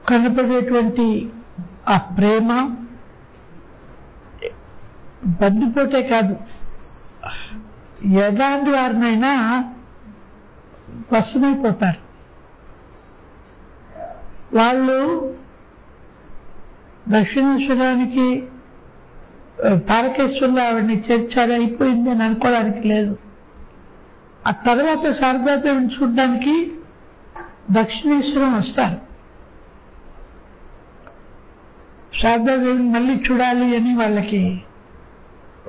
కనపడేటువంటి ఆ ప్రేమ బందిపోతే కాదు, ఎలాంటి వారినైనా వశమైపోతారు. వాళ్ళు దక్షిణేశ్వరానికి తారకేశ్వరంలో ఆవిడని చేర్చారు, అయిపోయింది అని అనుకోవడానికి లేదు. ఆ తర్వాత శారదాదేవిని చూడడానికి దక్షిణేశ్వరం వస్తారు. శారదాదేవిని మళ్ళీ చూడాలి అని వాళ్ళకి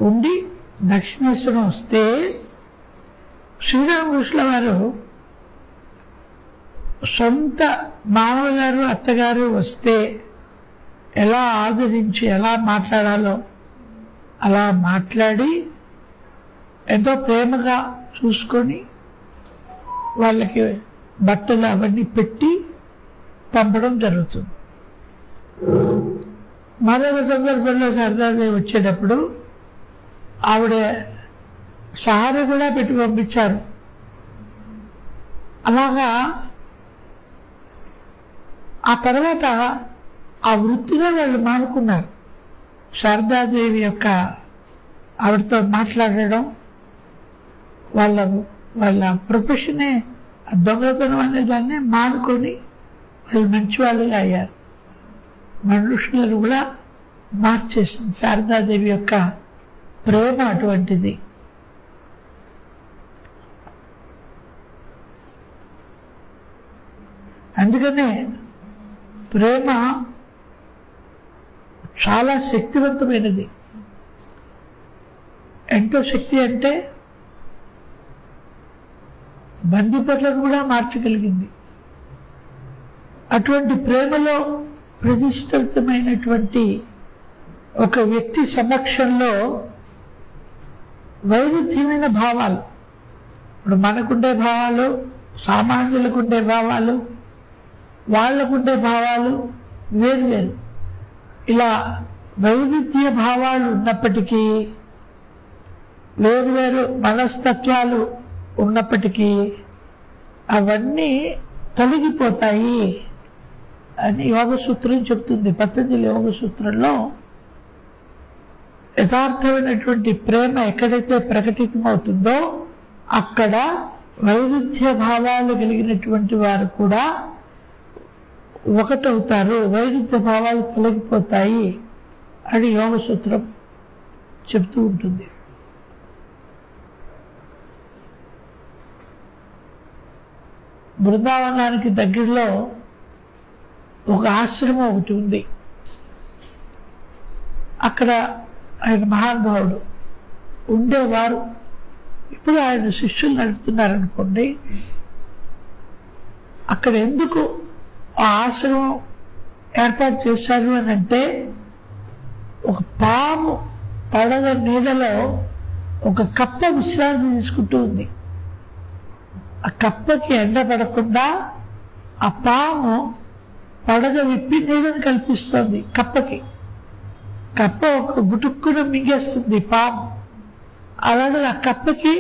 ఉండి దక్షిణేశ్వరం వస్తే శ్రీరామకృష్ణ వారు సొంత మామగారు అత్తగారు వస్తే ఎలా ఆదరించి ఎలా మాట్లాడాలో అలా మాట్లాడి ఎంతో ప్రేమగా చూసుకొని వాళ్ళకి బట్టలు అవన్నీ పెట్టి పంపడం జరుగుతుంది. మరొక సందర్భంలో శారదాదేవి వచ్చేటప్పుడు ఆవిడ సహార కూడా పెట్టి పంపించారు. అలాగా ఆ తర్వాత ఆ వృత్తిలో వాళ్ళు మానుకున్నారు. శారదాదేవి యొక్క ఆవిడతో మాట్లాడడం, వాళ్ళ ప్రొఫెషనే దొంగతనం అనే దాన్ని మానుకొని వాళ్ళు మంచి వాళ్ళుగా అయ్యారు. మనుషులను కూడా మార్చేసింది శారదాదేవి యొక్క ప్రేమ అటువంటిది. అందుకనే ప్రేమ చాలా శక్తివంతమైనది. ఎంతో శక్తి అంటే బందిపట్లను కూడా మార్చగలిగింది. అటువంటి ప్రేమలో ప్రతిష్ఠితమైనటువంటి ఒక వ్యక్తి సమక్షంలో వైరుధ్యమైన భావాలు, ఇప్పుడు మనకుండే భావాలు, సామాన్యులకుండే భావాలు, వాళ్ళకుండే భావాలు వేరు. ఇలా వైవిధ్య భావాలు ఉన్నప్పటికీ, వేరు మనస్తత్వాలు ఉన్నప్పటికీ అవన్నీ తొలగిపోతాయి అని యోగసూత్రం చెప్తుంది. పతంజలి యోగసూత్రంలో యథార్థమైనటువంటి ప్రేమ ఎక్కడైతే ప్రకటితమవుతుందో అక్కడ వైరుధ్య భావాలు కలిగినటువంటి వారు కూడా ఒకటవుతారు, వైరుధ్య భావాలు తొలగిపోతాయి అని యోగసూత్రం చెప్తూ ఉంటుంది. బృందావనానికి దగ్గరలో ఒక ఆశ్రమం ఒకటి ఉంది. అక్కడ ఆయన మహానుభావుడు ఉండేవారు. ఇప్పుడు ఆయన శిష్యులు నడుపుతున్నారనుకోండి. అక్కడ ఎందుకు ఆ ఆశ్రమం ఏర్పాటు చేశారు అని అంటే, ఒక పాము పడగ నీడలో ఒక కప్ప విశ్రాంతి తీసుకుంటూ ఉంది. ఆ కప్పకి ఎండ పడకుండా ఆ పాము పడగ విప్పి నీడని కల్పిస్తుంది కప్పకి. కప్ప ఒక గుటుక్కును మింగేస్తుంది పాము, అలాగే ఆ కప్పకి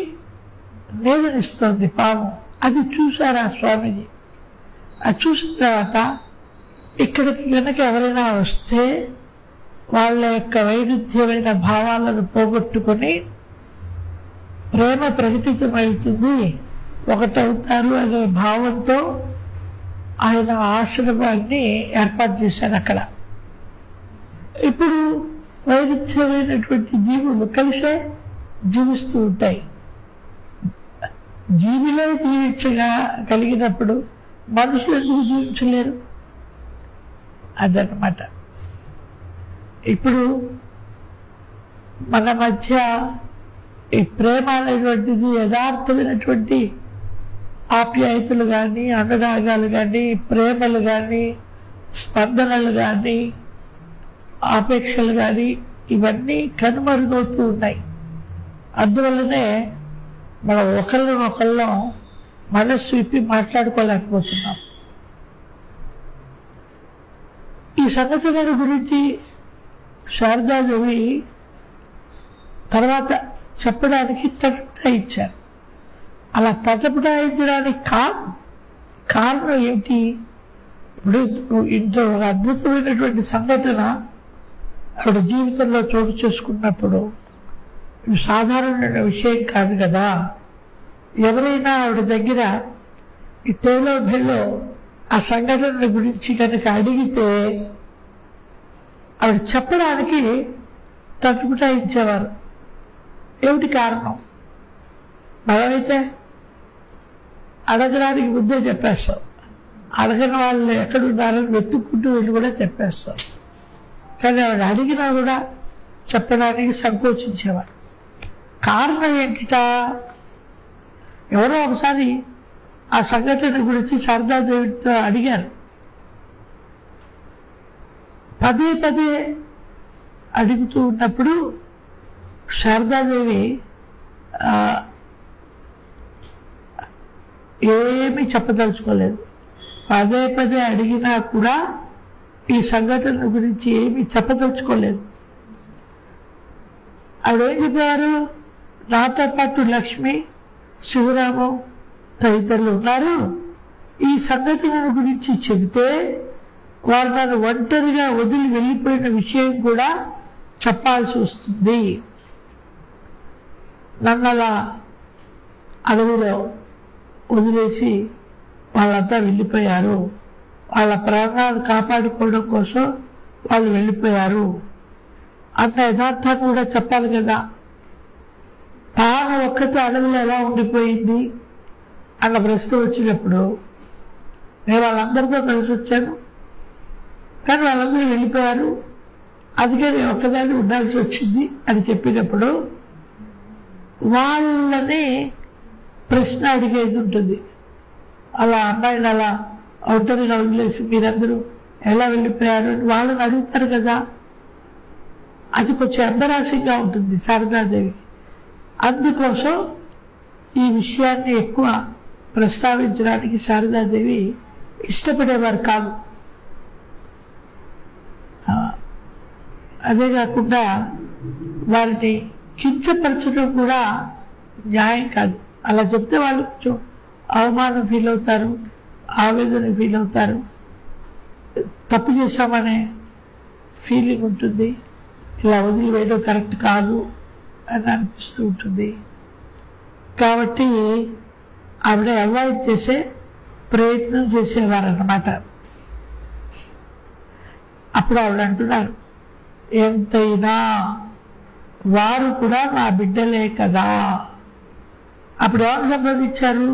నీడనిస్తుంది పాము. అది చూశారు ఆ స్వామీజీ. అది చూసిన తర్వాత ఇక్కడికి కనుక ఎవరైనా వస్తే వాళ్ళ యొక్క వైరుధ్యమైన భావాలను పోగొట్టుకొని ప్రేమ ప్రకటితమవుతుంది, ఒకటవుతారు అనే భావంతో ఆయన ఆశ్రమాన్ని ఏర్పాటు చేశారు అక్కడ. ఇప్పుడు వైరుధ్యమైనటువంటి జీవులు కలిసే జీవిస్తూ ఉంటాయి. జీవిలో జీవించగా కలిగినప్పుడు మనుషులు ఎందుకు జీవించలేరు? అదనమాట. ఇప్పుడు మన మధ్య ఈ ప్రేమ అనేటువంటిది యథార్థమైనటువంటి ఆప్యాయతలు కానీ, అనురాగాలు కానీ, ప్రేమలు కానీ, స్పందనలు కానీ, ఆపేక్షలు కానీ ఇవన్నీ కనుమరుగవుతూ ఉన్నాయి. అందువల్లనే మనం ఒకళ్ళనొకళ్ళం మనస్సు విప్పి మాట్లాడుకోలేకపోతున్నాం. ఈ సంఘటనల గురించి శారదాదేవి తర్వాత చెప్పడానికి తటపటాయించారు. అలా తటపటాయించడానికి కారణం ఏమిటి? ఇప్పుడు ఇంత ఒక అద్భుతమైనటువంటి సంఘటన ఆవిడ జీవితంలో చోటు చేసుకున్నప్పుడు ఇవి సాధారణమైన విషయం కాదు కదా. ఎవరైనా ఆవిడ దగ్గర ఈ తేలో భేలో ఆ సంఘటన గురించి కనుక అడిగితే ఆవిడ చెప్పడానికి తట్టుకుటాయించేవారు. ఏమిటి కారణం? మనమైతే అడగడానికి ముందే చెప్పేస్తాం, అడగని వాళ్ళు ఎక్కడున్నారని వెతుక్కుంటూ వెళ్ళి కూడా చెప్పేస్తాం. కానీ ఆవిడ అడిగినా కూడా చెప్పడానికి సంకోచించేవారు. కారణం ఏంటిట? ఎవరో ఒకసారి ఆ సంఘటన గురించి శారదాదేవితో అడిగారు. పదే పదే అడుగుతూ ఉన్నప్పుడు శారదాదేవి ఏమీ చెప్పదలుచుకోలేదు. పదే పదే అడిగినా కూడా ఈ సంఘటన గురించి ఏమీ చెప్పదలుచుకోలేదు. ఆవిడేం చెప్పారు? నాతో పాటు లక్ష్మి, శివరాము తదితరులు ఉన్నారు. ఈ సంఘటన గురించి చెబితే వారు నన్ను ఒంటరిగా వదిలి వెళ్ళిపోయిన విషయం కూడా చెప్పాల్సి వస్తుంది. నన్ను అలా అడవిలో వదిలేసి వాళ్ళంతా వెళ్ళిపోయారు. వాళ్ళ ప్రాణాలు కాపాడుకోవడం కోసం వాళ్ళు వెళ్ళిపోయారు అన్న యథార్థాన్ని కూడా చెప్పాలి కదా. తాను ఒక్కతే అడవిలో ఎలా ఉండిపోయింది అన్న ప్రశ్న వచ్చినప్పుడు, నేను వాళ్ళందరితో కలిసి వచ్చాను కానీ వాళ్ళందరూ వెళ్ళిపోయారు, అందుకే నేను ఒక్కదాన్ని ఉండాల్సి వచ్చింది అని చెప్పినప్పుడు వాళ్ళని ప్రశ్న అడిగేది ఉంటుంది. అలా అమ్మాయిని అలా ఒంటరిగా వదిలేసి మీరందరూ ఎలా వెళ్ళిపోయారు అని వాళ్ళని అడుగుతారు కదా. అది కొంచెం ఎంబరాసింగ్గా ఉంటుంది శారదాదేవికి. అందుకోసం ఈ విషయాన్ని ఎక్కువ ప్రస్తావించడానికి శారదాదేవి ఇష్టపడేవారు కాదు. అదే కాకుండా వారిని కించపరచడం కూడా న్యాయం కాదు. అలా చెప్తే వాళ్ళు కొంచెం అవమానం ఫీల్ అవుతారు, ఆవేదన ఫీల్ అవుతారు, తప్పు చేశామనే ఫీలింగ్ ఉంటుంది. ఇలా వదిలివేయడం కరెక్ట్ కాదు అని అనిపిస్తూ ఉంటుంది. కాబట్టి ఆవిడ అవాయిడ్ చేసే ప్రయత్నం చేసేవారన్నమాట. అప్పుడు ఆవిడ అంటున్నారు, ఎంతైనా వారు కూడా నా బిడ్డలే కదా. అప్పుడు ఎవరు సంబోధించారు?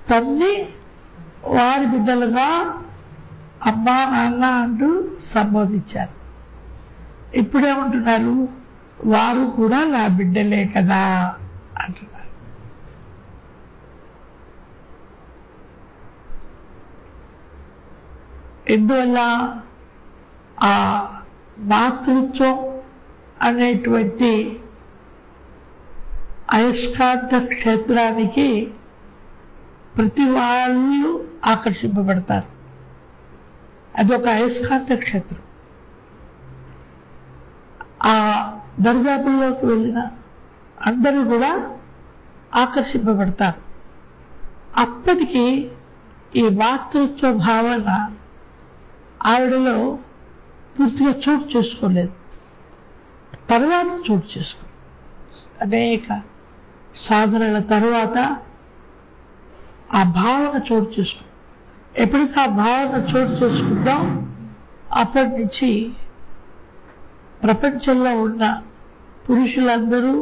తన్ని వారి బిడ్డలుగా అమ్మా నాన్న అంటూ సంబోధించారు. ఇప్పుడేమంటున్నారు? వారు కూడా నా బిడ్డలే కదా అంటున్నారు. ఎందువల్ల? ఆ మాతృత్వం అనేటువంటి అయస్కాంత క్షేత్రానికి ప్రతి వాళ్ళు ఆకర్షింపబడతారు. అదొక అయస్కాంత క్షేత్రం. ఆ దర్జాపుల్లోకి వెళ్ళిన అందరూ కూడా ఆకర్షింపబడతారు. అప్పటికి ఈ మాతృత్వ భావన ఆవిడలో పూర్తిగా చోటు చేసుకోలేదు. తర్వాత చోటు చేసుకుంది. అనేక సాధనల తర్వాత ఆ భావన చోటు చేసుకుంది. ఎప్పుడైతే ఆ భావన చోటు చేసుకుందాం అప్పటి నుంచి ప్రపంచంలో ఉన్న పురుషులందరూ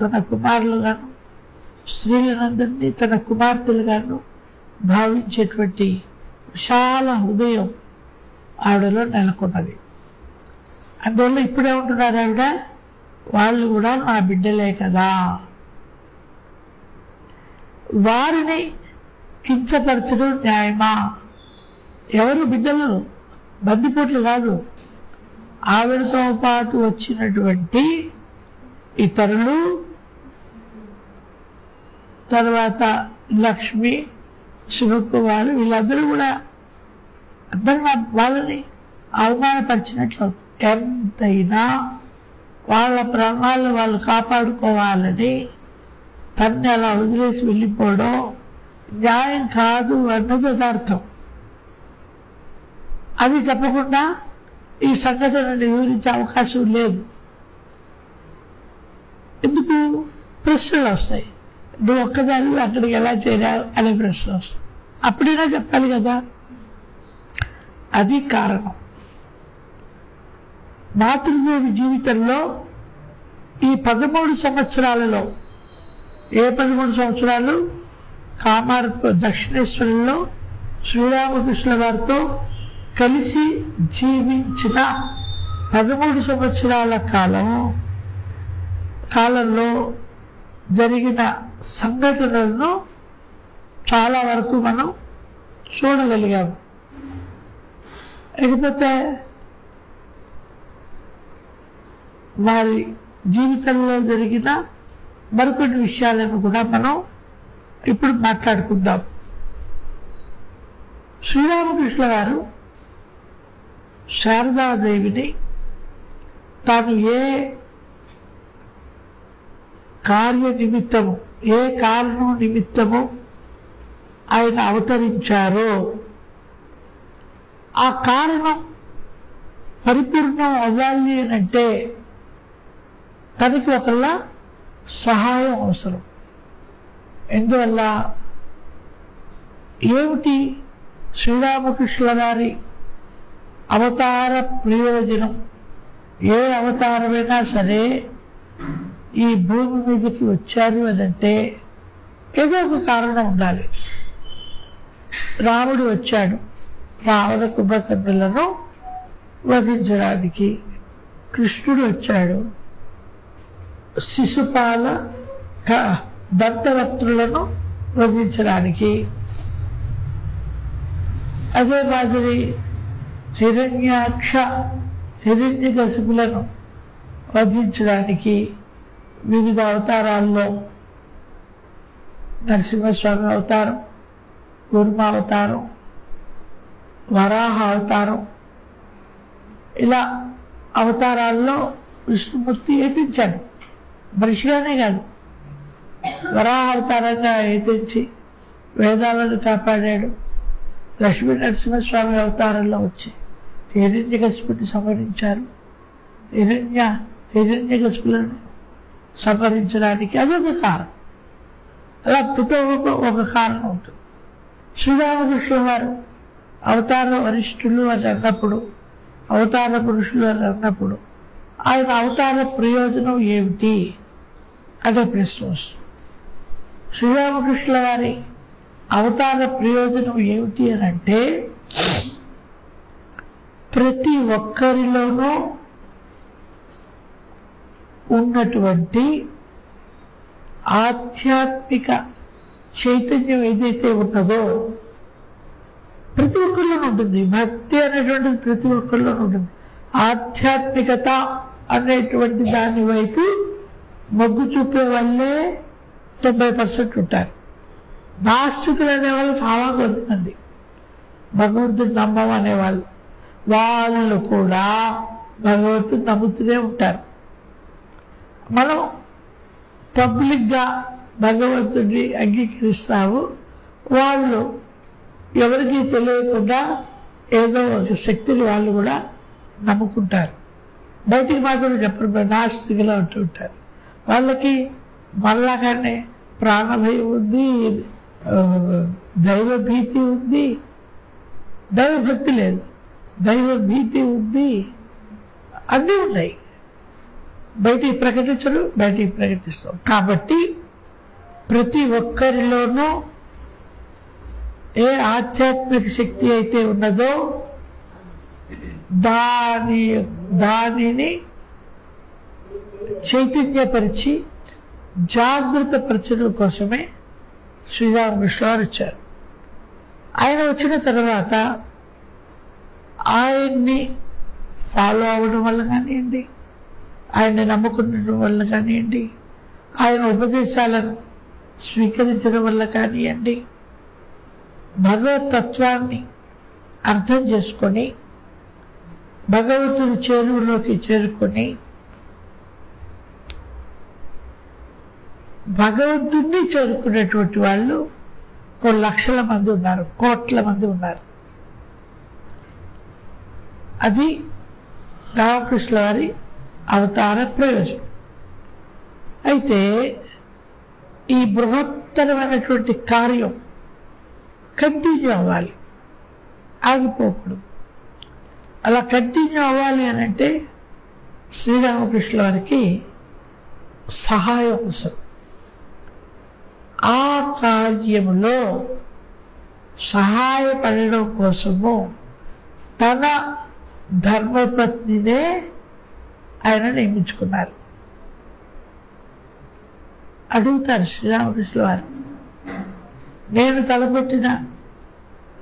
తన కుమారులుగాను, స్త్రీలందరినీ తన కుమార్తెలుగాను భావించేటువంటి విశాల హృదయం ఆవిడలో నెలకొన్నది. అందువల్ల ఇప్పుడే ఉంటున్నారు ఆవిడ, వాళ్ళు కూడా నా బిడ్డలే కదా. వారిని కించపరచడం న్యాయమా? ఎవరు బిడ్డలు? బందిపోట్లు కాదు. ఆవిడతో పాటు వచ్చినటువంటి ఇతరులు, తర్వాత లక్ష్మి, శివకుమారు, వీళ్ళందరూ కూడా అందరూ వాళ్ళని అవమానపరిచినట్లు. ఎంతైనా వాళ్ళ ప్రాణాలు వాళ్ళు కాపాడుకోవాలని తన్ని అలా వదిలేసి వెళ్ళిపోవడం న్యాయం కాదు అన్నది యథార్థం. అది చెప్పకుండా ఈ సంఘటనను వివరించే అవకాశం లేదు. ఎందుకు? ప్రశ్నలు వస్తాయి. నువ్వు ఒక్కదాన్ని అక్కడికి ఎలా చేరావు అనే ప్రశ్నలు వస్తాయి. అప్పుడైనా చెప్పాలి కదా. అది కారణం. మాతృదేవి జీవితంలో ఈ 13 సంవత్సరాలలో, ఏ 13 సంవత్సరాలు? కామారపు దక్షిణేశ్వరంలో శ్రీరామకృష్ణ గారితో కలిసి జీవించిన 13 సంవత్సరాల కాలంలో జరిగిన సంఘటనలను చాలా వరకు మనం చూడగలిగాము. లేకపోతే వారి జీవితంలో జరిగిన మరికొన్ని విషయాలను కూడా మనం ఇప్పుడు మాట్లాడుకుందాం. శ్రీరామకృష్ణ గారు శారదాదేవిని తాను ఏ కార్య నిమిత్తము, ఏ కారణం నిమిత్తము ఆయన అవతరించారో ఆ కారణం పరిపూర్ణం అవ్వాలి అంటే తనకి ఒకళ్ళ సహాయం అవసరం. ఎందువల్ల? ఏమిటి శ్రీరామకృష్ణ గారి అవతార ప్రయోజనం? ఏ అవతారమైనా సరే ఈ భూమి మీదకి వచ్చారు అని అంటే ఏదో ఒక కారణం ఉండాలి. రాముడు వచ్చాడు రావణ కుంభకర్ణులను వధించడానికి. కృష్ణుడు వచ్చాడు శిశుపాల దంతవక్తులను వధించడానికి. అదే మాదిరి హిరణ్యకశిపులను వధించడానికి వివిధ అవతారాల్లో నరసింహస్వామి అవతారం, కూర్మ అవతారం, వరాహ అవతారం, ఇలా అవతారాల్లో విష్ణుమూర్తి యతించాడు. మనిషిగానే కాదు, వరాహ అవతారంగా యతించి వేదాలను కాపాడాడు. లక్ష్మీ నరసింహస్వామి అవతారంలో వచ్చి హిరణ్యకశిపుని సంహరించారు. హిరణ్యకశిపులను సంహరించడానికి అదొక కారణం. అలా ప్రతి ఒక కారణం ఉంటుంది. శ్రీరామకృష్ణ వారు అవతార వరిష్ఠులు అని అన్నప్పుడు, అవతార పురుషులు అని అన్నప్పుడు ఆయన అవతార ప్రయోజనం ఏమిటి అనే ప్రశ్న వస్తుంది. శ్రీరామకృష్ణ వారి అవతార ప్రయోజనం ఏమిటి అని అంటే ప్రతి ఒక్కరిలోనూ ఉన్నటువంటి ఆధ్యాత్మిక చైతన్యం ఏదైతే ఉన్నదో ప్రతి ఒక్కరిలోనూ ఉంటుంది. భక్తి అనేటువంటిది ప్రతి ఒక్కరిలోనూ ఉంటుంది. ఆధ్యాత్మికత అనేటువంటి దాని వైపు మొగ్గు చూపే వాళ్ళే 90% ఉంటారు. నాస్తికులు అనేవాళ్ళు చాలా కొద్దిమంది, భగవంతుడు నమ్మం అనేవాళ్ళు, వాళ్ళు కూడా భగవంతుడు నమ్ముతూనే ఉంటారు. మనం పబ్లిక్గా భగవంతుడిని అంగీకరిస్తాము, వాళ్ళు ఎవరికి తెలియకుండా ఏదో ఒక శక్తిని వాళ్ళు కూడా నమ్ముకుంటారు. బయటికి మాత్రం చెప్పరు, నాస్తికులు అంటూ ఉంటారు. వాళ్ళకి మళ్ళాగానే ప్రాణభయం ఉంది, దైవభీతి ఉంది, దైవభక్తి లేదు, దైవభీతి ఉంది, అన్నీ ఉన్నాయి. బయటికి ప్రకటించరు, బయటికి ప్రకటిస్తాం. కాబట్టి ప్రతి ఒక్కరిలోనూ ఏ ఆధ్యాత్మిక శక్తి అయితే ఉన్నదో దానిని చైతన్యపరిచి జాగృత పరచడం కోసమే శ్రీరామకృష్ణ వారు వచ్చారు. ఆయన వచ్చిన తర్వాత ఆయన్ని ఫాలో అవ్వడం వల్ల కానివ్వండి, ఆయన్ని నమ్ముకునడం వల్ల కానివ్వండి, ఆయన ఉపదేశాలను స్వీకరించడం వల్ల కానివ్వండి, భగవతత్వాన్ని అర్థం చేసుకొని భగవంతుని చేరువలోకి చేరుకొని భగవంతుణ్ణి చేరుకునేటువంటి వాళ్ళు కొన్ని లక్షల మంది ఉన్నారు, కోట్ల మంది ఉన్నారు. అది రామకృష్ణ వారి అవతార ప్రయోజనం. అయితే ఈ బృహత్తరమైనటువంటి కార్యం కంటిన్యూ అవ్వాలి, ఆగిపోకూడదు. అలా కంటిన్యూ అవ్వాలి అని అంటే శ్రీరామకృష్ణ వారికి సహాయం అవసరం. ఆ కార్యములో సహాయపడడం కోసము తన ధర్మపత్నినే ఆయన నియమించుకున్నారు. అడుగుతారు శ్రీరామకృష్ణ వారు, నేను తలపెట్టిన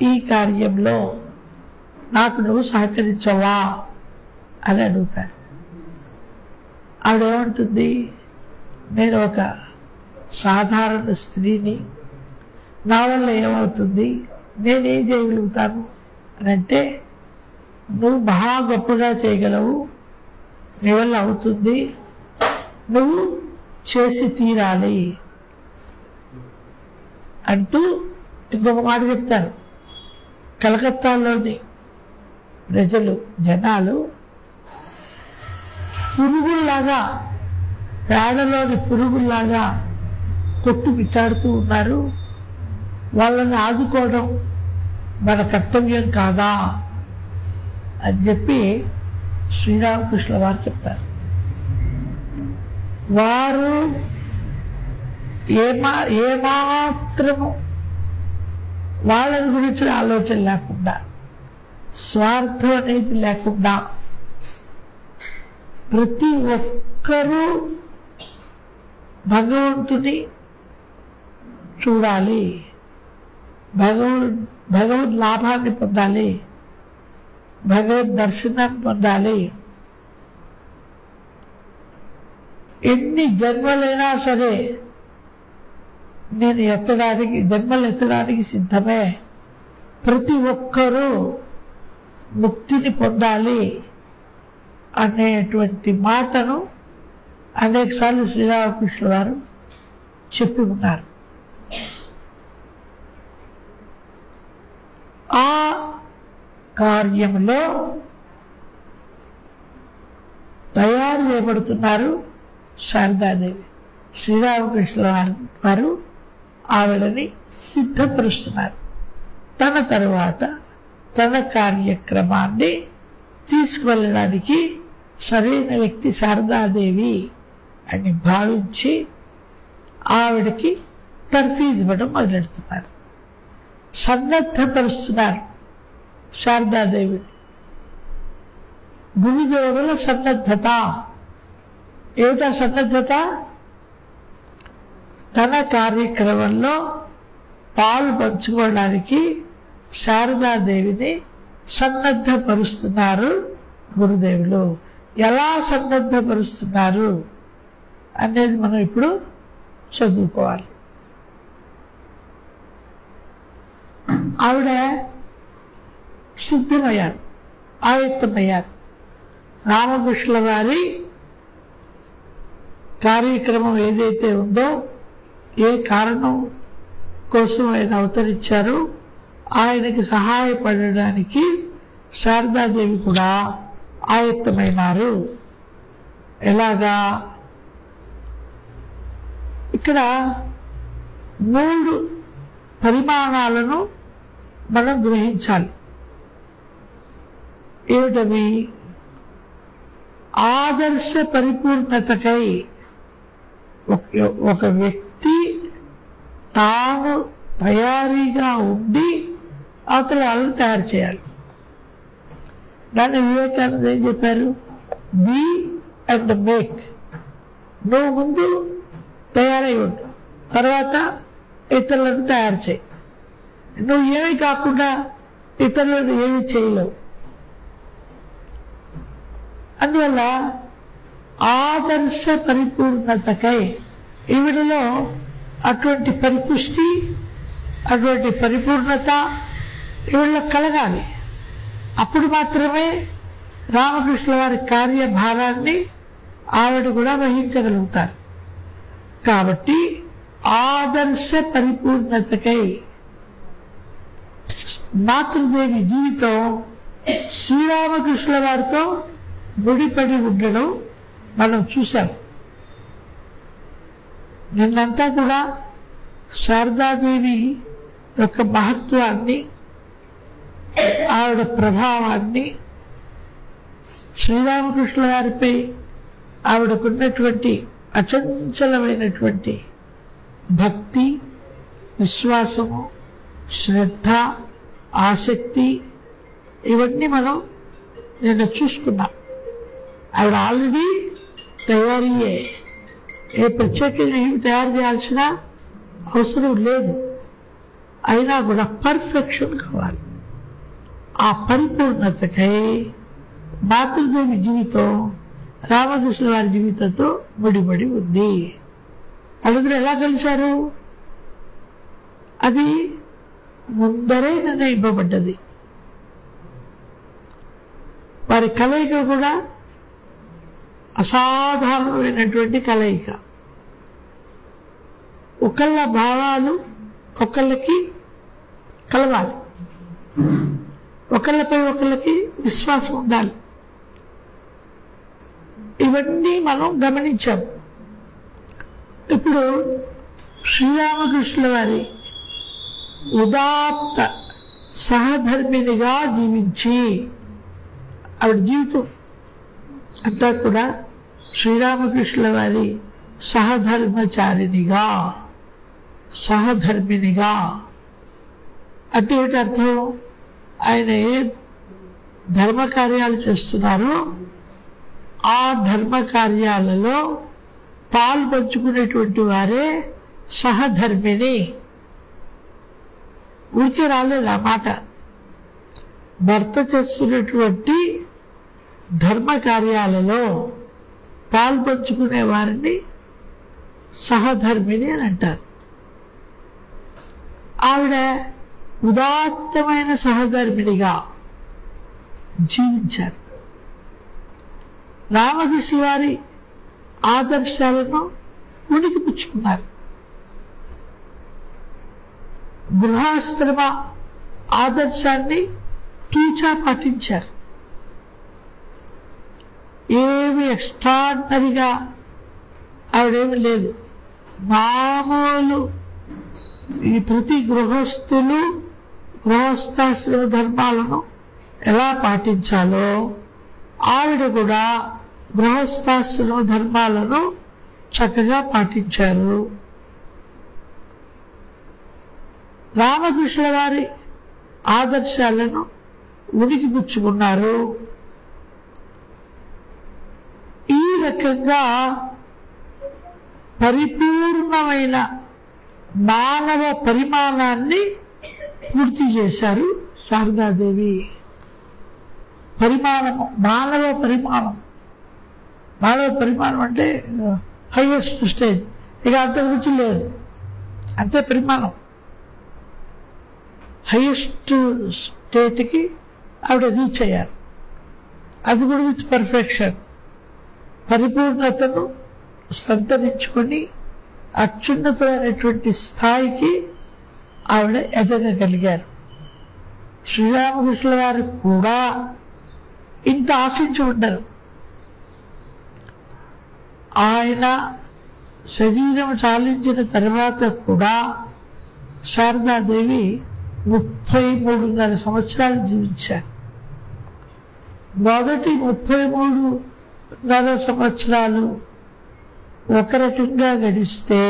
ఈ కార్యంలో నాకు నువ్వు సహకరించవా అని అడుగుతారు. ఆవిడేమంటుంది, నేను ఒక సాధారణ స్త్రీని, నా వల్ల ఏమవుతుంది, నేనేం చేయగలుగుతాను అని అంటే, నువ్వు మహా గొప్పగా చేయగలవు, నీ వల్ల అవుతుంది, నువ్వు చేసి తీరాలి అంటూ ఇంకొక మాట చెప్తారు. కలకత్తాలోని జనాలు పురుగుల్లాగా, పేడలోని పురుగుల్లాగా కొట్టుమిట్టాడుతూ ఉన్నారు, వాళ్ళని ఆదుకోవడం మన కర్తవ్యం కాదా అని చెప్పి శ్రీరామకృష్ణ వారు చెప్తారు. వారు ఏమాత్రము వాళ్ళని గురించి ఆలోచన లేకుండా, స్వార్థం అనేది లేకుండా ప్రతి ఒక్కరూ భగవంతుని చూడాలి, భగవద్ లాభాన్ని పొందాలి, భగవద్ దర్శనాన్ని పొందాలి, ఎన్ని జన్మలైనా సరే నేను జన్మలు ఎత్తడానికి సిద్ధమే, ప్రతి ఒక్కరూ ముక్తిని పొందాలి అనేటువంటి మాటను అనేకసార్లు శ్రీరామకృష్ణ వారు చెప్పి ఉన్నారు. ఆ కార్యంలో తయారు చేయబడుతున్నారు శారదాదేవి. శ్రీరామకృష్ణ వారు ఆవిడని సిద్ధపరుస్తున్నారు. తన తరువాత తన కార్యక్రమాన్ని తీసుకువెళ్ళడానికి సరైన వ్యక్తి శారదాదేవి అని భావించి ఆవిడకి తర్ఫీదు ఇవ్వడం మొదలెడుతున్నారు, సన్నద్ధపరుస్తున్నారు శారదాదేవిని. గురుదేవుల సన్నద్ధత ఏమిటా సన్నద్ధత? తన కార్యక్రమంలో పాలు పంచుకోవడానికి శారదాదేవిని సన్నద్ధపరుస్తున్నారు గురుదేవులు. ఎలా సన్నద్ధపరుస్తున్నారు అనేది మనం ఇప్పుడు చదువుకోవాలి. ఆవిడ సిద్ధమయ్యారు, ఆయుత్తమయ్యారు. రామకృష్ణ వారి కార్యక్రమం ఏదైతే ఉందో, ఏ కారణం కోసం ఆయన అవతరించారో ఆయనకి సహాయపడడానికి శారదాదేవి కూడా ఆయుత్తమైనారు. ఎలాగా? ఇక్కడ 3 పరిమాణాలను మనం గ్రహించాలి. ఏమిటవి? ఆదర్శ పరిపూర్ణతకై ఒక వ్యక్తి తాను తయారీగా ఉండి అవతల వాళ్ళని తయారు చేయాలి. దాన్ని వివేకానంద ఏం చెప్పారు? Be and make. నువ్వు ముందు తయారై ఉండు, తర్వాత ఇతరులను తయారు చేయి. నువ్వు ఏమీ కాకుండా ఇతరులను ఏమీ చేయలేవు. అందువల్ల ఆదర్శ పరిపూర్ణతకై ఈవిడలో అటువంటి పరిపుష్టి, అటువంటి పరిపూర్ణత ఈవిడలో కలగాలి. అప్పుడు మాత్రమే రామకృష్ణ వారి కార్యభారాన్ని ఆవిడ కూడా వహించగలుగుతారు. కాబట్టి ఆదర్శ పరిపూర్ణతకై మాతృదేవి జీవితం శ్రీరామకృష్ణుల వారితో ముడిపడి ఉండడం మనం చూసాం. నిన్నంతా కూడా శారదాదేవి యొక్క మహత్వాన్ని, ఆవిడ ప్రభావాన్ని, శ్రీరామకృష్ణుల వారిపై ఆవిడకున్నటువంటి అచంచలమైనటువంటి భక్తి, విశ్వాసము, శ్రద్ధ, ఆసక్తి, ఇవన్నీ మనం నిన్న చూసుకున్నాం. ఆవిడ ఆల్రెడీ తయారీయే, ఏ ప్రత్యేకంగా ఏమి తయారు చేయాల్సిన అవసరం లేదు. అయినా కూడా పర్ఫెక్షన్ కావాలి. ఆ పరిపూర్ణతకై మాతృదేవి జీవితం రామకృష్ణ వారి జీవితంతో ముడిపడి ఉంది. వాళ్ళిద్దరు ఎలా కలిశారు? అది ముందరే నిర్ణయింపబడ్డది. వారి కలయిక కూడా అసాధారణమైనటువంటి కలయిక. ఒకళ్ళ భావాలు ఒకళ్ళకి కలవాలి, ఒకళ్ళపై ఒకళ్ళకి విశ్వాసం ఉండాలి. ఇవన్నీ మనం గమనించాం. ఇప్పుడు శ్రీరామకృష్ణుల వారి ఉదాత్త సహధర్మినిగా జీవించి, ఆవిడ జీవితం అంతా కూడా శ్రీరామకృష్ణుల వారి సహధర్మచారినిగా, సహధర్మినిగా అంటే ఏంటి అర్థం? ఆయన ఏ ధర్మ కార్యాలు చేస్తున్నారో ఆ ధర్మ కార్యాలలో పాలు పంచుకునేటువంటి వారే సహధర్మిని. ఊరికే రాలేదు ఆ మాట. భర్త చేస్తున్నటువంటి ధర్మ కార్యాలలో పాలు పంచుకునే వారిని సహధర్మిని అని అంటారు. ఆవిడ ఉదాత్తమైన సహధర్మినిగా జీవించారు. రామకృష్ణ వారి ఆదర్శాలను ఉనికి పుచ్చుకున్నారు. గృహాశ్రమ ఆదర్శాన్ని తూచా పాటించారు. ఏమి ఎక్స్ట్రాడినరీగా ఆవిడేమి లేదు. మామూలు ఈ ప్రతి గృహస్థులు గృహస్థాశ్రమ ధర్మాలను ఎలా పాటించాలో ఆవిడ కూడా గృహస్థాశ్రమ ధర్మాలను చక్కగా పాటించారు. రామకృష్ణ వారి ఆదర్శాలను ఉనికి పుచ్చుకున్నారు. ఈ రకంగా పరిపూర్ణమైన మానవ పరిమాణాన్ని పూర్తి చేశారు శారదాదేవి. పరిమాణము, మానవ పరిమాణం. మానవ పరిమాణం అంటే హైయెస్ట్ స్టేజ్, ఇక అంతకుమించి లేదు, అంతే పరిమాణం. హైయెస్ట్ స్టేట్కి ఆవిడ రీచ్ అయ్యారు. అది కూడా విత్ పర్ఫెక్షన్, పరిపూర్ణతను సంతరించుకొని అత్యున్నతమైనటువంటి స్థాయికి ఆవిడ ఎదగగలిగారు. శ్రీరామకృష్ణుల వారు కూడా ఇంత ఆశించి ఉండరు. ఆయన శరీరం చాలించిన తర్వాత కూడా శారదాదేవి 33.5 సంవత్సరాలు జీవించారు. మొదటి 33.5 సంవత్సరాలు ఒక రకంగా గడిస్తే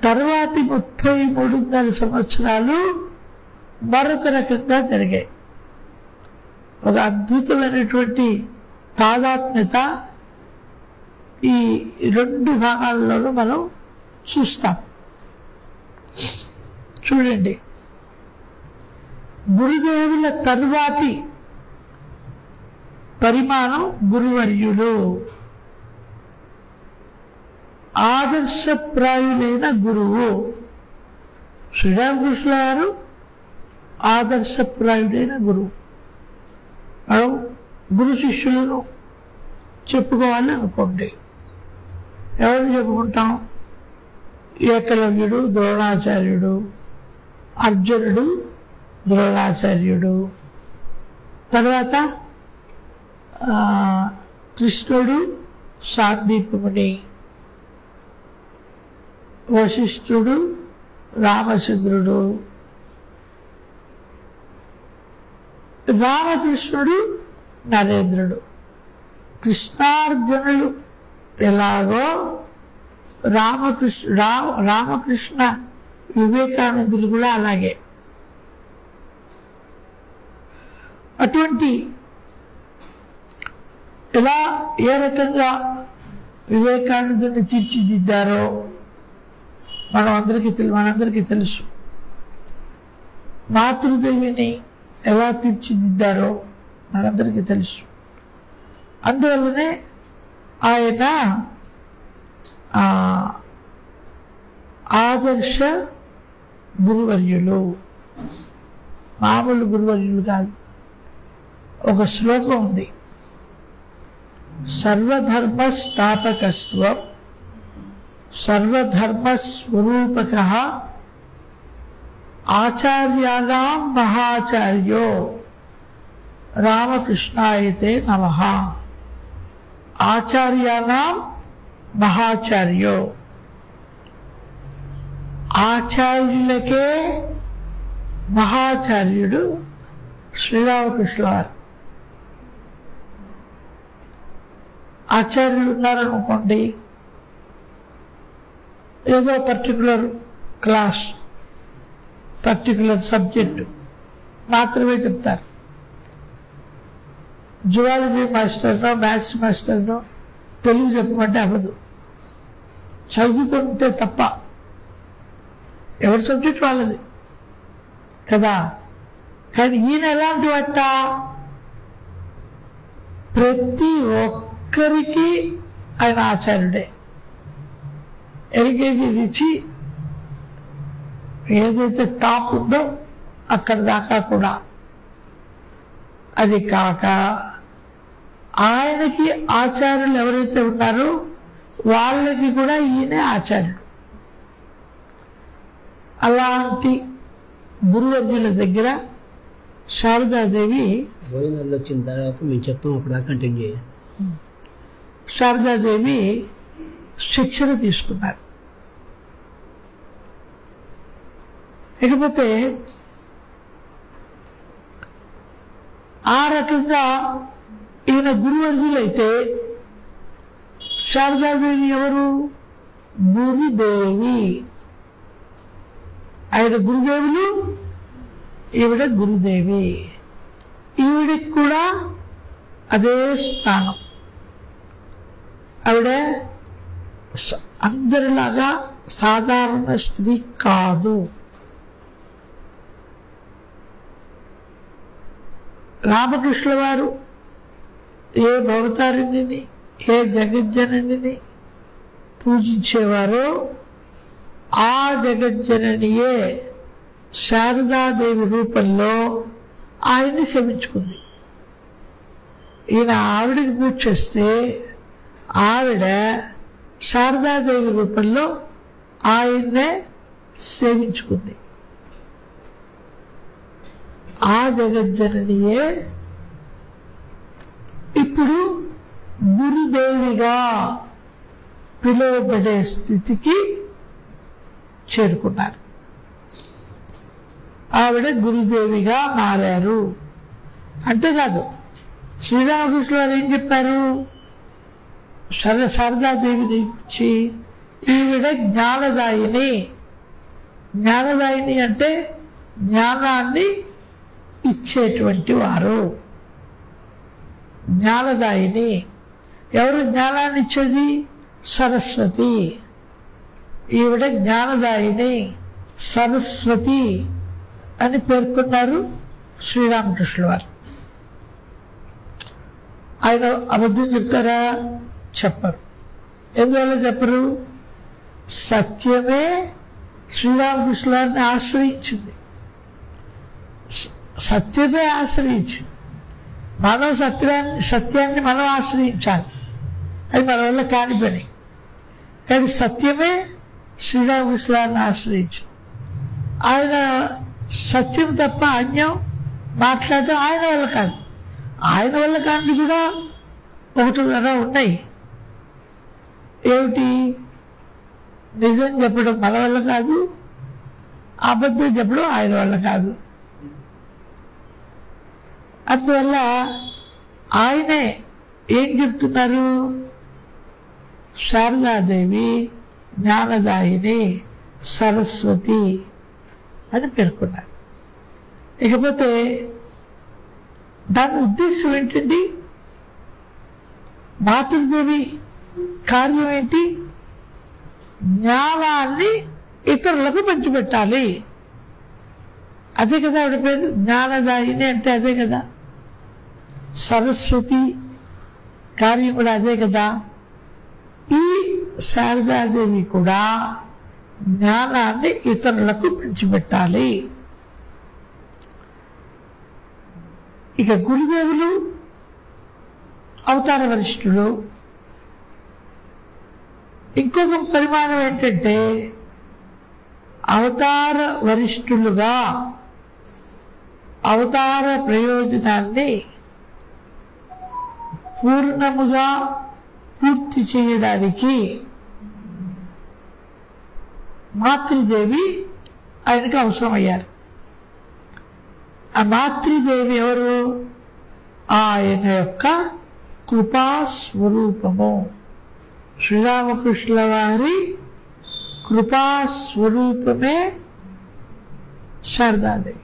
తర్వాతి 33.5 సంవత్సరాలు మరొక రకంగా జరిగాయి. ఒక అద్భుతమైనటువంటి తాదాత్మ్యత ఈ రెండు భాగాల్లోనూ మనం చూస్తాం. చూడండి, గురుదేవుల తరువాతి పరిమాణం గురువర్యులు, ఆదర్శప్రాయులైన గురువు. శ్రీరామకృష్ణ గారు ఆదర్శప్రాయుడైన గురువు. మనం గురు శిష్యులను చెప్పుకోవాలి అనుకోండి, ఎవరు చెప్పుకుంటాం? ఏకలవ్యుడు ద్రోణాచార్యుడు, అర్జునుడు ద్రోణాచార్యుడు, తర్వాత కృష్ణుడు, సాందీపముని, వశిష్ఠుడు, రామచంద్రుడు, రామకృష్ణుడు, నరేంద్రుడు. కృష్ణార్జునులు ఎలాగో రామకృష్ణ వివేకానందులు కూడా అలాగే. అటువంటి ఇలా ఏ రకంగా వివేకానందుని తీర్చిదిద్దారో మనందరికీ తెలుసు. మాతృదేవిని ఎలా తీర్చిదిద్దారో మనందరికీ తెలుసు. అందువల్లనే ఆయన ఆదర్శ గురువర్యులు, మామూలు గురువర్యులు కాదు. ఒక శ్లోకం ఉంది, సర్వధర్మ స్థాపకస్త్వం సర్వధర్మ స్వరూపక ఆచార్యాణం మహాచార్యో రామకృష్ణాయతే నమః. ఆచార్యాణం మహాచార్యో, ఆచార్యులకే మహాచార్యుడు శ్రీరామకృష్ణ వారు. ఆచార్యులు ఉన్నారనుకోండి, ఏదో పర్టికులర్ క్లాస్, పర్టికులర్ సబ్జెక్టు మాత్రమే చెప్తారు. జువాలజీ మాస్టర్నో, మ్యాథ్స్ మాస్టర్నో తెలుగు చెప్పమంటే అవ్వదు, చదువుకుంటే తప్ప. ఎవరి సబ్జెక్ట్ వాళ్ళది కదా. కానీ ఈయన ఎలాంటి వాట, ప్రతి ఒక్కరికి ఆయన ఆచార్యుడే. ఎల్కేజీ నుంచి ఏదైతే టాప్ ఉందో అక్కడి దాకా కూడా. అది కాక ఆయనకి ఆచార్యులు ఎవరైతే ఉన్నారో వాళ్ళకి కూడా ఈయనే ఆచార్యుడు. అలాంటి గురువర్యుల దగ్గర శారదాదేవి, భోజనాలు వచ్చిన తర్వాత మేము చెప్తాం, అప్పుడు కంటిన్యూ చేయాలి. శారదాదేవి శిక్షణ తీసుకున్నారు. ఇకపోతే ఆ రకంగా ఈయన గురువర్యులైతే శారదాదేవి ఎవరు? గురుదేవి. ఆయన గురుదేవులు, ఈవిడ గురుదేవి. ఈవిడికి కూడా అదే స్థానం. ఆవిడ అందరిలాగా సాధారణ స్త్రీ కాదు. రామకృష్ణ వారు ఏ భవతారిణిని, ఏ జగజ్జననిని పూజించేవారో ఆ జగజ్జననియే శారదాదేవి రూపంలో ఆయన్ని శమించుకుంది. ఈయన ఆవిడికి పూజ చేస్తే ఆవిడ శారదాదేవి రూపంలో ఆయన్నే సేవించుకుంది. ఆ జగజ్జననియే ఇప్పుడు గురుదేవిగా పిలువబడే స్థితికి చేరుకున్నారు. ఆవిడ గురుదేవిగా మారారు. అంతేకాదు, శ్రీరామకృష్ణ వారు ఏం చెప్పారు? శారదాదేవిని ఇచ్చి ఈవిడ జ్ఞానదాయిని. జ్ఞానదాయిని అంటే జ్ఞానాన్ని ఇచ్చేటువంటి వారు. జ్ఞానదాయిని. ఎవరు జ్ఞానాన్ని ఇచ్చేది? సరస్వతి. ఈవిడ జ్ఞానదాయిని, సరస్వతి అని పేర్కొన్నారు శ్రీరామకృష్ణ వారు. ఆయన అబద్ధం చెప్తారా? చెప్పరు. ఎందువల్ల చెప్పరు? సత్యమే శ్రీరామకృష్ణ వారిని ఆశ్రయించింది. సత్యమే ఆశ్రయించింది. మనం సత్యాన్ని మనం ఆశ్రయించాలి. అది మన వల్ల కాని పని. కానీ సత్యమే శ్రీరామకృష్ణ వారిని ఆశ్రయించింది. ఆయన సత్యం తప్ప అన్యం మాట్లాడటం ఆయన వల్ల కాదు. ఆయన వల్ల కానీ కూడా ఒకటిన్నర ఉన్నాయి. ఏమిటి? నిజం చెప్పడం మన వల్ల కాదు, అబద్ధం చెప్పడం ఆయన వల్ల కాదు. అందువల్ల ఆయనే ఏం చెప్తున్నారు? శారదాదేవి జ్ఞానదాయిని సరస్వతి అని పేర్కొన్నారు. ఇకపోతే దాని ఉద్దేశం ఏంటండి? మాతృదేవి కార్యం ఏంటి? జ్ఞానాన్ని ఇతరులకు పంచిపెట్టాలి. అదే కదా ఆవిడ పేరు, జ్ఞానదాయిని అంటే అదే కదా. సరస్వతి కార్యం కూడా అదే కదా. ఈ శారదాదేవి కూడా జ్ఞానాన్ని ఇతరులకు పంచిపెట్టాలి. ఇక గురుదేవులు అవతార వరిష్ఠులు. ఇంకొక పరిమాణం ఏంటంటే అవతార వరిష్ఠులుగా అవతార ప్రయోజనాన్ని పూర్ణముగా పూర్తి చేయడానికి మాతృదేవి ఆయనకు అవసరమయ్యారు. ఆ మాతృదేవి ఎవరు? ఆయన యొక్క కృపాస్వరూపము. శ్రీరామకృష్ణుల వారి కృపాస్వరూపమే శారదాదేవి.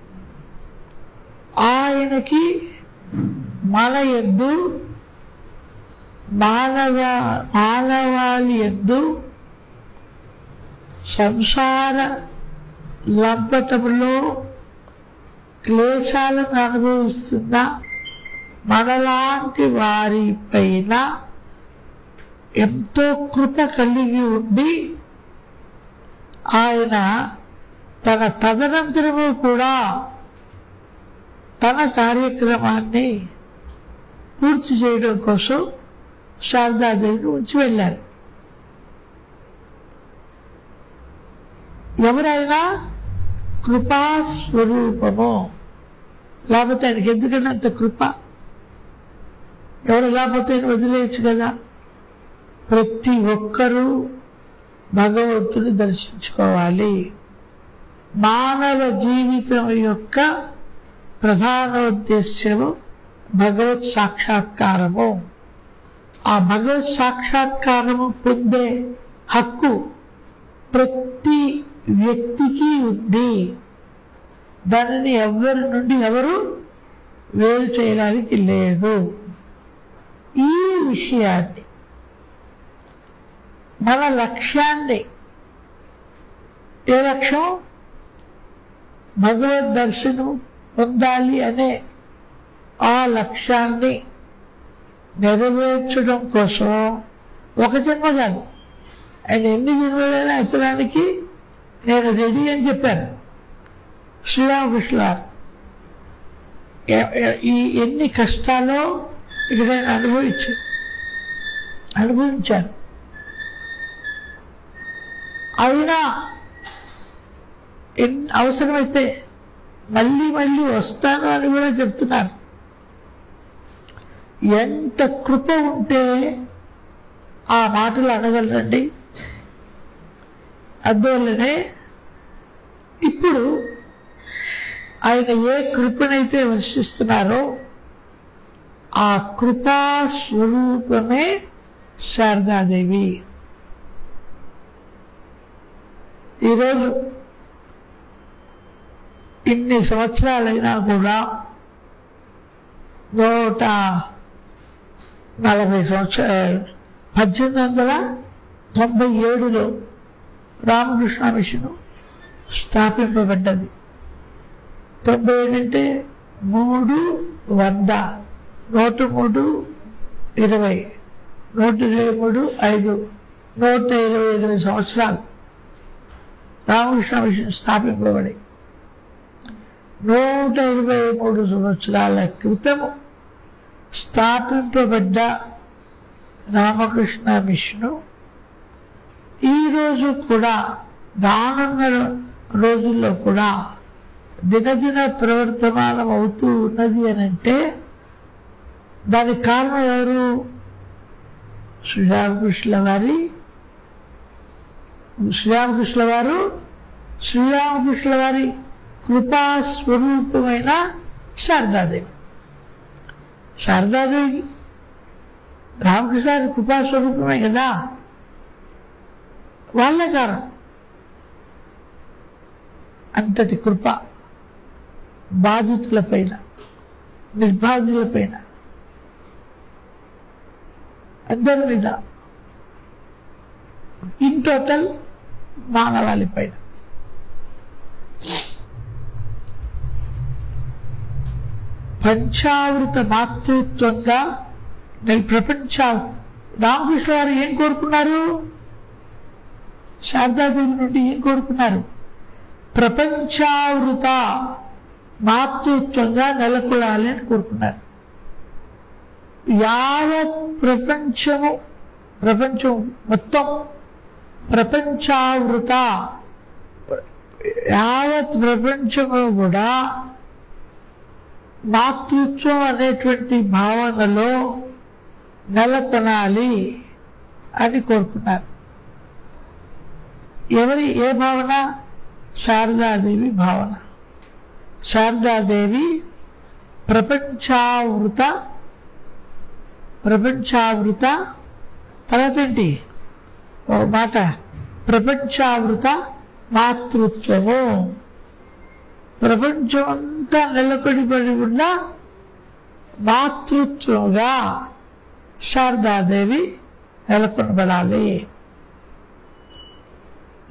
ఆయనకి మన యందు మానవాళి యందు సంసార లంపటములో క్లేశాలను అనుభవిస్తున్న మనలాంటి వారి పైన ఎంతో కృప కలిగి ఉండి ఆయన తన తదనంతరము కూడా తన కార్యక్రమాన్ని పూర్తి చేయడం కోసం శారదాదేవిని ఉంచి వెళ్ళారు. ఎవరైనా కృపాస్వరూపము, లేకపోతే ఆయనకి ఎందుకంటే అంత కృప. ఎవరు లేకపోతే వదిలేయచ్చు కదా. ప్రతి ఒక్కరూ భగవంతుని దర్శించుకోవాలి. మానవ జీవితం యొక్క ప్రధానోద్దేశ్యము భగవత్ సాక్షాత్కారము. ఆ భగవత్ సాక్షాత్కారము పొందే హక్కు ప్రతి వ్యక్తికి ఉంది. దానిని ఎవరి నుండి ఎవరు వేరు చేయడానికి లేదు. ఈ విషయాన్ని, మన లక్ష్యాన్ని, ఏ లక్ష్యం? భగవద్ దర్శనం పొందాలి అనే ఆ లక్ష్యాన్ని నెరవేర్చడం కోసం ఒక జన్మ కాదు, ఆయన ఎన్ని జన్మలైనా ఎత్తడానికి నేను రెడీ అని చెప్పాను శ్రీరామకృష్ణ. ఈ ఎన్ని కష్టాలో ఇక్కడ ఆయన అనుభవించారు. అయినా అవసరమైతే మళ్ళీ మళ్ళీ వస్తాను అని కూడా చెప్తున్నారు. ఎంత కృప ఉంటే ఆ మాటలు అనగలరండి. అందువల్లనే ఇప్పుడు ఆయన ఏ కృపనైతే వర్షిస్తున్నారో ఆ కృపా స్వరూపమే శారదాదేవి. ఈరోజు ఇన్ని సంవత్సరాలైనా కూడా 140 సంవత్సరాలు 1897లో రామకృష్ణ మిషన్ స్థాపింపబడ్డది. 97 అంటే 300, 103, 20, 123, 5, 128 సంవత్సరాలు రామకృష్ణ మిషన్ స్థాపింపబడి 123 సంవత్సరాల క్రితము స్థాపింపబడ్డ రామకృష్ణ మిషను ఈరోజు కూడా రానున్న రోజుల్లో కూడా దినదిన ప్రవర్తమానం అవుతూ ఉన్నది అని అంటే దానికి కారణం ఎవరు? శ్రీరామకృష్ణుల వారు శ్రీరామకృష్ణుల వారి కృపాస్వరూపమైన శారదాదేవి. శారదాదేవి రామకృష్ణ గారి కృపాస్వరూపమే కదా, వాళ్ళే కారణం. అంతటి కృప బాధితులపైన, నిర్భాగ్యులపైన, అందరి మీద, ఇన్ టోటల్ మానవాళి పైన. పంచావృత మాతృత్వంగా ప్రపంచ రామకృష్ణ గారు ఏం కోరుకున్నారు? శారదాదేవి నుండి ఏం కోరుకున్నారు? ప్రపంచావృత మాతృత్వంగా నెలకొల్లాలి అని కోరుకున్నారు. యావత్ ప్రపంచం మొత్తం ప్రపంచావృత, యావత్ ప్రపంచము కూడా మాతృత్వం అనేటువంటి భావనలో నెలకొనాలి అని కోరుకున్నారు. ఏ భావన? శారదాదేవి భావన. శారదాదేవి ప్రపంచావృత తర్వాత ఏంటి ఓ మాట? ప్రపంచావృత మాతృత్వము. ప్రపంచం అంతా నెలకొడిపడి ఉన్న మాతృత్వంగా శారదాదేవి నెలకొనబడాలి.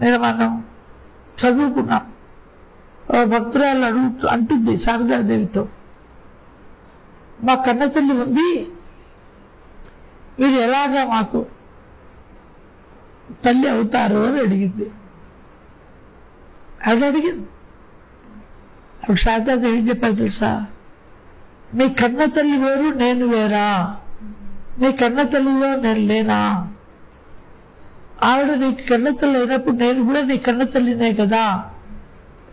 నేను మనం చదువుకున్నాం. భక్తురాలు అంటుంది శారదాదేవితో, మా కన్న తల్లి ఉంది, మీరు ఎలాగా మాకు తల్లి అవుతారు అని అడిగింది. అడిగింది. అప్పుడు శారదాదేవి ఏం చెప్పారు తెలుసా? నీ కన్న తల్లి వేరు, నేను వేరా? నీ కన్న తల్లిలో నేను లేనా? ఆవిడ నీ కన్న తల్లి అయినప్పుడు నేను కూడా నీ కన్న తల్లినే కదా.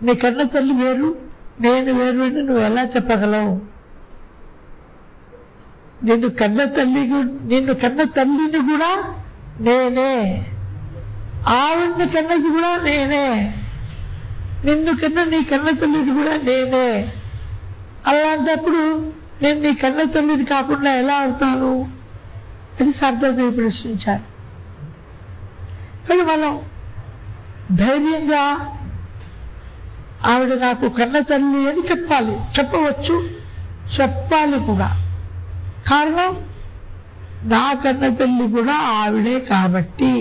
నీ కన్న తల్లి వేరు, నేను వేరు అని నువ్వు ఎలా చెప్పగలవు? నిన్ను కన్న తల్లిని కూడా నేనే, ఆవిడ్ని కన్నది కూడా నేనే, నిన్ను నీ కన్న తల్లిని కూడా నేనే. అలాంటప్పుడు నేను నీ కన్న తల్లిని కాకుండా ఎలా అవుతాను అని శారదాదేవి ప్రశ్నించారు. కానీ మనం ధైర్యంగా ఆవిడ నాకు కన్న తల్లి అని చెప్పవచ్చు, చెప్పాలి కూడా. కారణం నా కన్న తల్లి కూడా ఆవిడే కాబట్టి,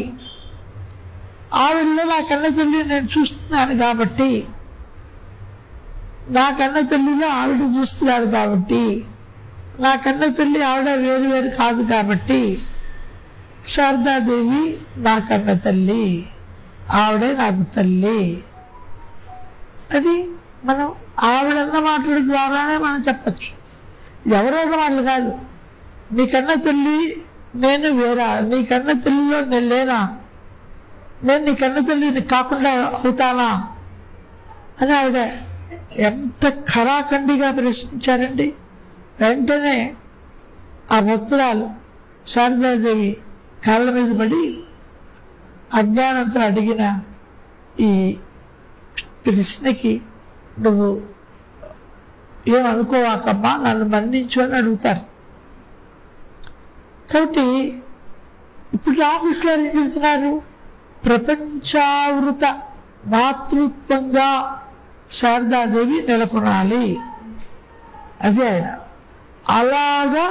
ఆవిడలో నా కన్న తల్లి నేను చూస్తున్నాను కాబట్టి, నా కన్న తల్లిలో ఆవిడ చూస్తున్నాడు కాబట్టి, నా కన్న తల్లి ఆవిడ వేరు వేరు కాదు కాబట్టి శారదాదేవి నా కన్న తల్లి, ఆవిడే నాకు తల్లి అది మనం ఆవిడన్న మాటల ద్వారానే మనం చెప్పచ్చు. ఎవరో మాటలు కాదు. నీ కన్న తల్లి నేను వేరా? నీ కన్న తల్లిలో నేను లేనా? నేను నీ కన్న తల్లిని కాకుండా అవుతానా అని ఆవిడ ఎంత ఖరాఖండిగా ప్రశ్నించారండి. వెంటనే ఆ భక్తురాలు శారదాదేవి కాళ్ళ మీద పడి అజ్ఞానంతో అడిగిన ఈ ప్రశ్నకి నువ్వు ఏమనుకోవాకమ్మా, నన్ను మన్నించు అని అడుగుతారు. కాబట్టి ఇప్పుడు రామకృష్ణ ఏం చెబుతున్నారు? ప్రపంచావృత మాతృత్వంగా శారదాదేవి నెలకొనాలి. అదే ఆయన అలాగా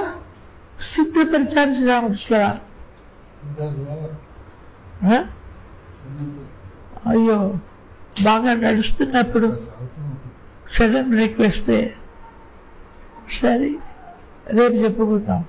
సిద్ధపరిచారు శ్రీరామకృష్ణ గారు. అయ్యో, బాగా నడుస్తున్నప్పుడు సడన్ బ్రేక్ వేస్తే సరే రేపు చెప్పుకుందాం.